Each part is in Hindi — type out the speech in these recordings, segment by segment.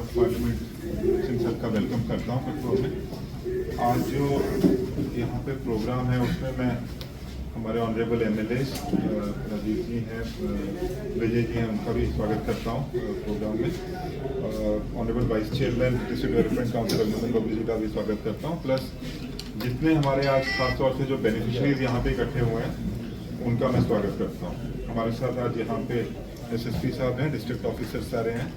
ऑफ पार्लियामेंट सिंह सर का वेलकम करता हूँ पेट्रोल में। आज जो यहाँ पे प्रोग्राम है उसमें मैं हमारे ऑनरेबल एमएलए राजीव जी हैं, विजय जी हैं, उनका भी स्वागत करता हूँ प्रोग्राम में। Honourable vice chairman district development council Raghunandan Babu ji का भी स्वागत करता हूँ। प्लस जितने हमारे आज खासतौर से जो बेनिफिशरीज यहाँ पे इकट्ठे हुए हैं उनका मैं स्वागत करता हूँ। हमारे साथ आज यहाँ पे एसएसपी साहब हैं, डिस्ट्रिक्ट ऑफिसर सारे हैं,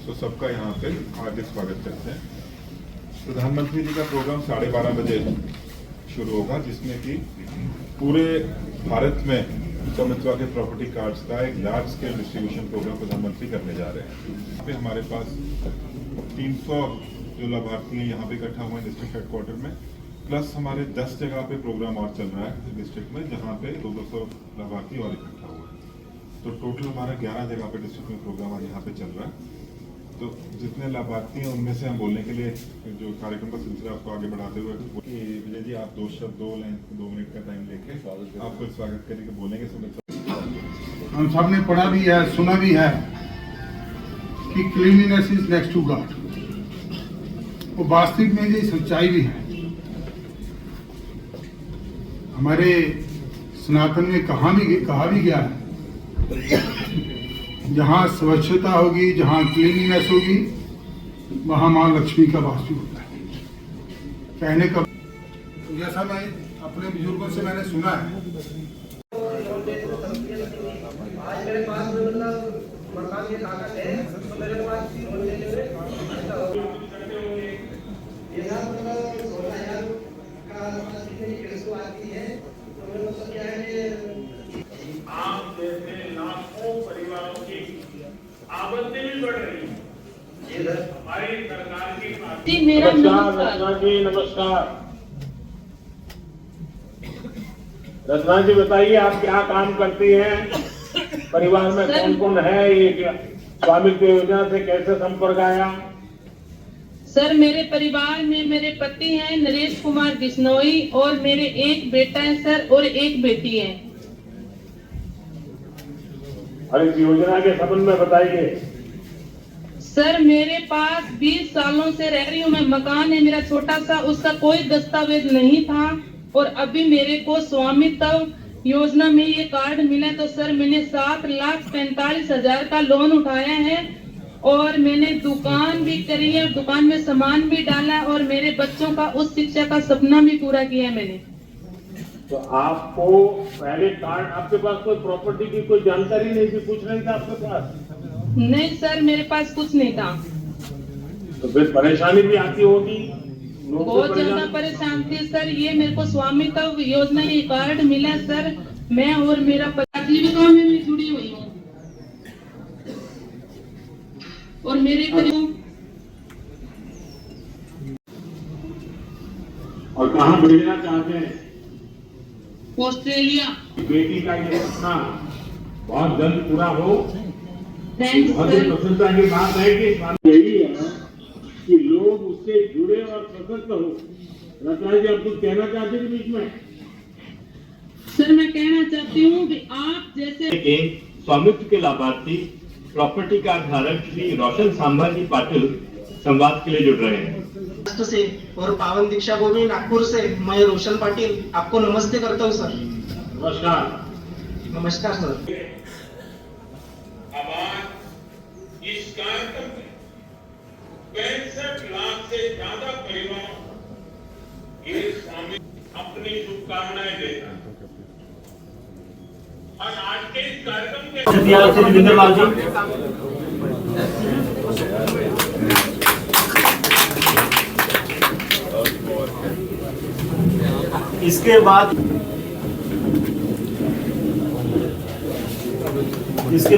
तो सबका यहाँ पे हार्दिक स्वागत करते हैं। प्रधानमंत्री जी का प्रोग्राम 12:30 बजे शुरू होगा, जिसमें कि पूरे भारत में स्वामित्व के प्रॉपर्टी कार्ड्स का एक लार्ज स्केल डिस्ट्रीब्यूशन प्रोग्राम प्रधानमंत्री करने जा रहे हैं। यहाँ पे हमारे पास 300 जो लाभार्थी हैं यहाँ पे इकट्ठा हुए हैं डिस्ट्रिक्ट हेडक्वार्टर में, प्लस हमारे 10 जगह पे प्रोग्राम और चल रहा है डिस्ट्रिक्ट में, जहाँ पे 200 लाभार्थी और इकट्ठा हुए हैं। तो टोटल हमारा 11 जगह पे डिस्ट्रिक्ट में प्रोग्राम आज यहाँ पे चल रहा है। तो जितने लाभार्थी हैं उनमें से हम बोलने के लिए जो कार्यक्रम का सिलसिला आपको आगे बढ़ाते हुए विजय जी आप 2 शब्द 2 मिनट का टाइम लेके आपको स्वागत करके बोलेंगे। हम सब ने पढ़ा भी है, सुना भी है कि cleanliness is next to God. वो वास्तविक में ये सच्चाई भी है। हमारे सनातन में कहा भी गया है, जहाँ स्वच्छता होगी, जहाँ क्लीनलीनेस होगी, वहाँ माँ लक्ष्मी का वास भी होता है। कहने का जैसा मैं अपने बुजुर्गों से मैंने सुना है, आज मेरे पास मकान के कागज है, तो मेरे पास आती है, तो मेरे मतलब क्या है कि आप जैसे लाखों परिवारों की आमदनी भी बढ़ रही है। हमारी सरकार की नमस्कार जी, नमस्कार। रत्ना जी बताइए आप क्या काम करती हैं, परिवार में कौन कौन है, ये स्वामित्व योजना से कैसे संपर्क आया? सर मेरे परिवार में मेरे पति हैं नरेश कुमार बिश्नोई और मेरे एक बेटा है सर और एक बेटी है। और इस योजना के संबंध में बताइए। सर मेरे पास 20 सालों से रह रही हूँ मैं, मकान है मेरा छोटा सा, उसका कोई दस्तावेज नहीं था और अभी मेरे को स्वामित्व योजना में ये कार्ड मिला, तो सर मैंने 7,45,000 का लोन उठाया है और मैंने दुकान भी करी है, दुकान में सामान भी डाला और मेरे बच्चों का उच्च शिक्षा का सपना भी पूरा किया है मैंने। तो आपको पहले कार्ड, आपके पास कोई प्रॉपर्टी की कोई जानकारी नहीं थी, कुछ नहीं था आपके पास? नहीं सर मेरे पास कुछ नहीं था। तो फिर परेशानी भी आती होगी? बहुत ज्यादा परेशान थी सर। ये मेरे को स्वामित्व योजना ये कार्ड मिला सर, मैं और मेरा पति आजीविका में भी जुड़ी हुई हूँ और मेरे करीब। और कहाँ भेजना चाहते हैं? ऑस्ट्रेलिया। बेटी का ये सपना बहुत जल्द पूरा हो। थैंक्स बहुत ही सर। प्रसन्नता की बात है कि यही है कि लोग उससे जुड़े और सशक्त हो। रत्ना जी आप कुछ कहना चाहते हैं बीच में? सर मैं कहना चाहती हूँ कि आप जैसे स्वामित्व के लाभार्थी प्रॉपर्टी कार्ड धारक श्री रोशन संभाजी पाटिल संवाद के लिए जुड़ रहे हैं। से और पावन दीक्षा भूमि नागपुर से मैं रोशन पाटिल आपको नमस्ते करता हूँ सर। नमस्कार। नमस्कार सर। अब आज इस कार्यक्रम में 65 लाख से ज्यादा परिवार के स्वामी अपनी शुभकामनाएं देते हैं। और आज के इस कार्यक्रम के इसके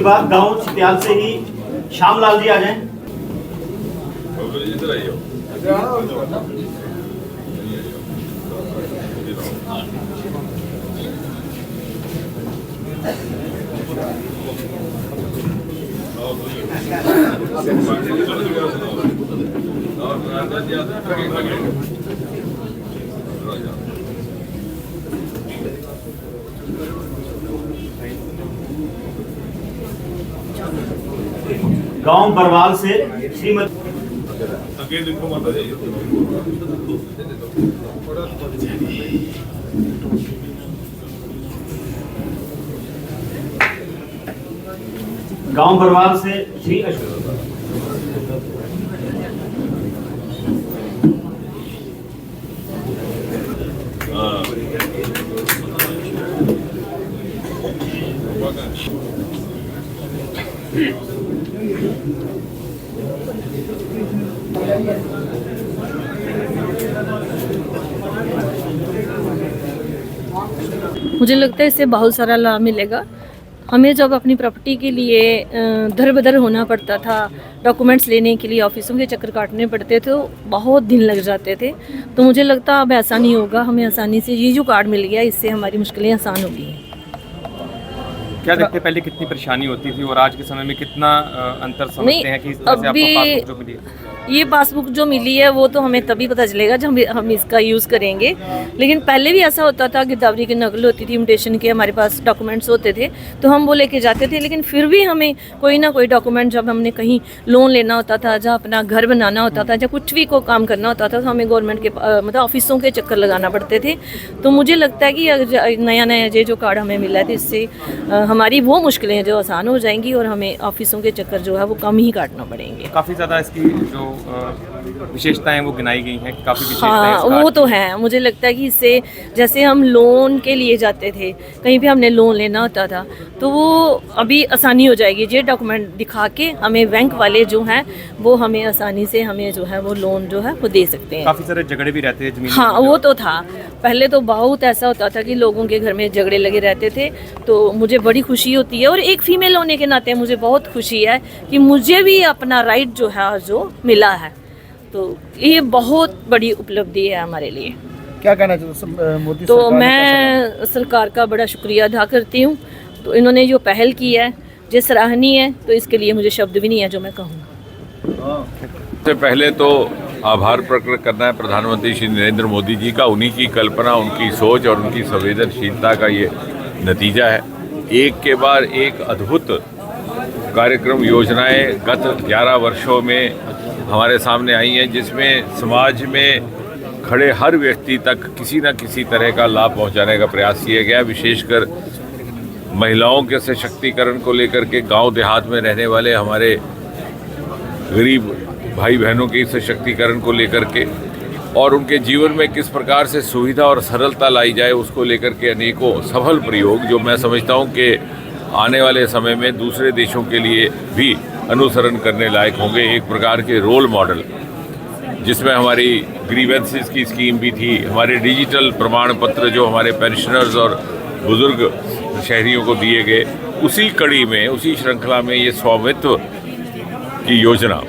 बाद गांव चित्याल से ही श्यामलाल जी आ जाएं। गांव बरवाल से श्रीमती गांव भरवाल से श्री अशोक। मुझे लगता है इससे बहुत सारा लाभ मिलेगा। हमें जब अपनी प्रॉपर्टी के लिए दर बदर होना पड़ता था, डॉक्यूमेंट्स लेने के लिए ऑफिसों के चक्कर काटने पड़ते थे, तो बहुत दिन लग जाते थे। तो मुझे लगता है अब ऐसा नहीं होगा, हमें आसानी से ये जो कार्ड मिल गया, इससे हमारी मुश्किलें आसान हो गई हैं। क्या देखते पहले कितनी परेशानी होती थी और आज के समय में कितना अंतर समझते हैं कि इस तरह से आपको पासबुक जो मिली है? ये पासबुक जो मिली है वो तो हमें तभी पता चलेगा जब हम इसका यूज़ करेंगे। लेकिन पहले भी ऐसा होता था, गिरदावरी की नकल होती थी, इमिटेशन के हमारे पास डॉक्यूमेंट्स होते थे, तो हम वो लेके जाते थे। लेकिन फिर भी हमें कोई ना कोई डॉक्यूमेंट, जब हमने कहीं लोन लेना होता था, जब अपना घर बनाना होता था, जब कुछ भी को काम करना होता था, तो हमें गवर्नमेंट के मतलब ऑफिसों के चक्कर लगाना पड़ते थे। तो मुझे लगता है कि नया ये जो कार्ड हमें मिला है, तो इससे हमारी वो मुश्किलें जो आसान हो जाएंगी और हमें ऑफिसों के चक्कर जो है वो कम ही काटना पड़ेंगे। काफ़ी ज़्यादा इसकी जो विशेषताएं वो गिनाई गई हैं, काफ़ी विशेषताएं हाँ, वो तो है। मुझे लगता है कि इससे, जैसे हम लोन के लिए जाते थे, कहीं भी हमने लोन लेना होता था, तो वो अभी आसानी हो जाएगी। ये डॉक्यूमेंट दिखा के हमें बैंक वाले जो हैं वो हमें आसानी से हमें जो है वो लोन जो है वो दे सकते हैं। काफ़ी सारे झगड़े भी रहते हैं जमीन। हाँ, वो तो था। पहले तो बहुत ऐसा होता था कि लोगों के घर में झगड़े लगे रहते थे। तो मुझे बड़ी खुशी होती है, और एक फीमेल होने के नाते मुझे बहुत खुशी है कि मुझे भी अपना राइट जो है जो मिला है। तो ये बहुत बड़ी उपलब्धि है हमारे लिए। क्या कहना चाहते मोदी तो मैं सरकार का बड़ा शुक्रिया अदा करती हूँ। तो इन्होंने जो पहल की है जो सराहनीय है, तो इसके लिए मुझे शब्द भी नहीं है जो मैं कहूँ। सबसे पहले तो आभार प्रकट करना है प्रधानमंत्री श्री नरेंद्र मोदी जी का। उन्हीं की कल्पना, उनकी सोच और उनकी संवेदनशीलता का ये नतीजा है। एक के बाद एक अद्भुत कार्यक्रम, योजनाएं गत 11 वर्षों में हमारे सामने आई हैं, जिसमें समाज में खड़े हर व्यक्ति तक किसी न किसी तरह का लाभ पहुंचाने का प्रयास किया गया। विशेषकर महिलाओं के सशक्तिकरण को लेकर के, गांव देहात में रहने वाले हमारे गरीब भाई बहनों के सशक्तिकरण को लेकर के, और उनके जीवन में किस प्रकार से सुविधा और सरलता लाई जाए, उसको लेकर के अनेकों सफल प्रयोग, जो मैं समझता हूं कि आने वाले समय में दूसरे देशों के लिए भी अनुसरण करने लायक होंगे। एक प्रकार के रोल मॉडल, जिसमें हमारी ग्रीवेंसेस की स्कीम भी थी, हमारे डिजिटल प्रमाण पत्र जो हमारे पेंशनर्स और बुजुर्ग शहरियों को दिए गए, उसी कड़ी में, उसी श्रृंखला में ये स्वामित्व की योजना,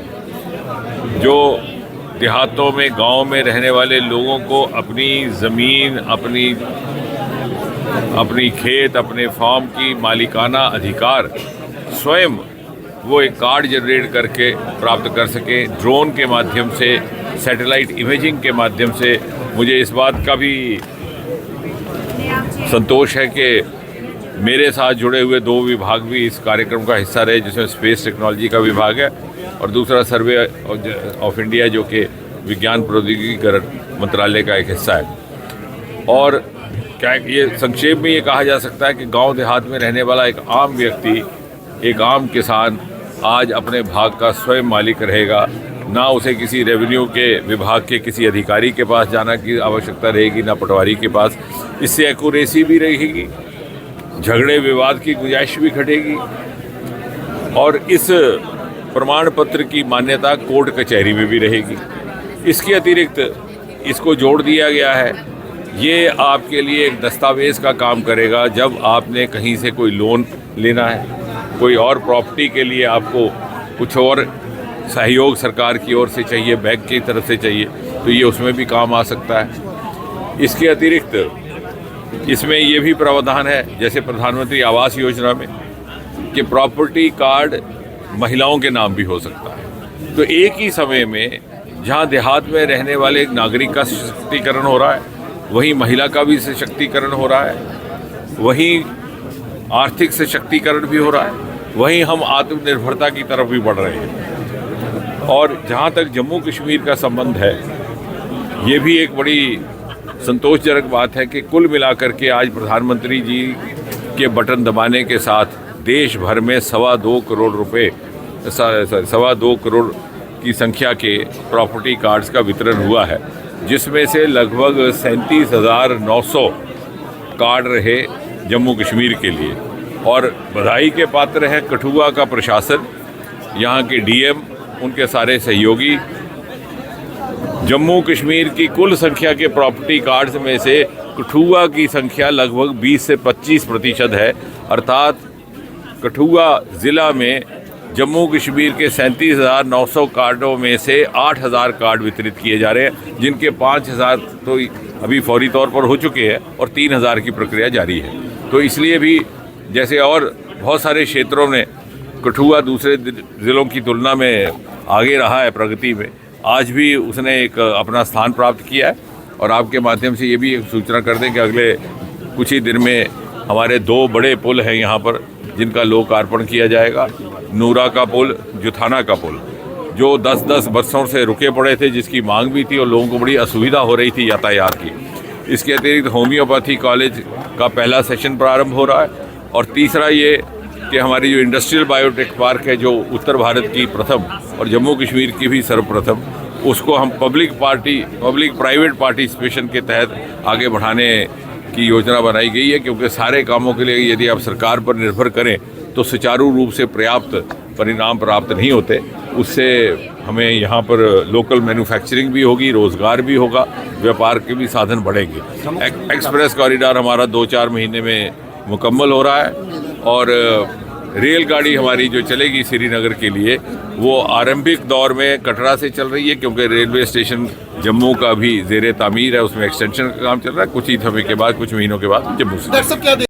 जो देहातों में, गांव में रहने वाले लोगों को अपनी ज़मीन, अपनी खेत, अपने फार्म की मालिकाना अधिकार स्वयं वो एक कार्ड जनरेट करके प्राप्त कर सके, ड्रोन के माध्यम से, सैटेलाइट इमेजिंग के माध्यम से। मुझे इस बात का भी संतोष है कि मेरे साथ जुड़े हुए 2 विभाग भी इस कार्यक्रम का हिस्सा रहे, जिसमें स्पेस टेक्नोलॉजी का विभाग है और दूसरा सर्वे ऑफ इंडिया, जो कि विज्ञान प्रौद्योगिकीकरण मंत्रालय का एक हिस्सा है। और क्या ये संक्षेप में ये कहा जा सकता है कि गांव देहात में रहने वाला एक आम व्यक्ति, एक आम किसान आज अपने भाग का स्वयं मालिक रहेगा। ना उसे किसी रेवेन्यू के विभाग के किसी अधिकारी के पास जाना की आवश्यकता रहेगी, ना पटवारी के पास। इससे एक्यूरेसी भी रहेगी, झगड़े विवाद की गुंजाइश भी घटेगी, और इस प्रमाण पत्र की मान्यता कोर्ट कचहरी में भी रहेगी। इसके अतिरिक्त इसको जोड़ दिया गया है, ये आपके लिए एक दस्तावेज़ का काम करेगा। जब आपने कहीं से कोई लोन लेना है, कोई और प्रॉपर्टी के लिए आपको कुछ और सहयोग सरकार की ओर से चाहिए, बैंक की तरफ से चाहिए, तो ये उसमें भी काम आ सकता है। इसके अतिरिक्त इसमें ये भी प्रावधान है, जैसे प्रधानमंत्री आवास योजना में, कि प्रॉपर्टी कार्ड महिलाओं के नाम भी हो सकता है। तो एक ही समय में जहां देहात में रहने वाले एक नागरिक का सशक्तिकरण हो रहा है, वहीं महिला का भी सशक्तिकरण हो रहा है, वहीं आर्थिक सशक्तिकरण भी हो रहा है, वहीं हम आत्मनिर्भरता की तरफ भी बढ़ रहे हैं। और जहाँ तक जम्मू कश्मीर का संबंध है, ये भी एक बड़ी संतोषजनक बात है कि कुल मिलाकर के आज प्रधानमंत्री जी के बटन दबाने के साथ देश भर में 2.25 करोड़ रुपए 2.25 करोड़ की संख्या के प्रॉपर्टी कार्ड्स का वितरण हुआ है, जिसमें से लगभग 37,900 कार्ड रहे जम्मू कश्मीर के लिए। और बधाई के पात्र है कठुआ का प्रशासन, यहाँ के डीएम, उनके सारे सहयोगी। जम्मू कश्मीर की कुल संख्या के प्रॉपर्टी कार्ड्स में से कठुआ की संख्या लगभग 20 से 25% है, अर्थात कठुआ ज़िला में जम्मू कश्मीर के 37,900 कार्डों में से 8,000 कार्ड वितरित किए जा रहे हैं, जिनके 5,000 तो अभी फौरी तौर पर हो चुके हैं और 3,000 की प्रक्रिया जारी है। तो इसलिए भी जैसे और बहुत सारे क्षेत्रों में कठुआ दूसरे ज़िलों की तुलना में आगे रहा है प्रगति में, आज भी उसने एक अपना स्थान प्राप्त किया है। और आपके माध्यम से ये भी एक सूचना कर दें कि अगले कुछ ही दिन में हमारे 2 बड़े पुल हैं यहाँ पर, जिनका लोकार्पण किया जाएगा। नूरा का पुल, जुथाना का पुल, जो 10-10 बरसों से रुके पड़े थे, जिसकी मांग भी थी और लोगों को बड़ी असुविधा हो रही थी यातायात की। इसके अतिरिक्त होम्योपैथी कॉलेज का पहला सेशन प्रारंभ हो रहा है। और तीसरा ये कि हमारी जो इंडस्ट्रियल बायोटेक पार्क है, जो उत्तर भारत की प्रथम और जम्मू कश्मीर की भी सर्वप्रथम, उसको हम पब्लिक प्राइवेट पार्टिसिपेशन के तहत आगे बढ़ाने की योजना बनाई गई है, क्योंकि सारे कामों के लिए यदि आप सरकार पर निर्भर करें तो सुचारू रूप से पर्याप्त परिणाम प्राप्त नहीं होते। उससे हमें यहाँ पर लोकल मैन्युफैक्चरिंग भी होगी, रोज़गार भी होगा, व्यापार के भी साधन बढ़ेंगे। एक्सप्रेस कॉरिडोर हमारा 2-4 महीने में मुकम्मल हो रहा है और रेलगाड़ी हमारी जो चलेगी श्रीनगर के लिए, वो आरंभिक दौर में कटरा से चल रही है, क्योंकि रेलवे स्टेशन जम्मू का भी ज़ेरे तामीर है, उसमें एक्सटेंशन का काम चल रहा है। कुछ ही समय के बाद, कुछ महीनों के बाद जम्मू से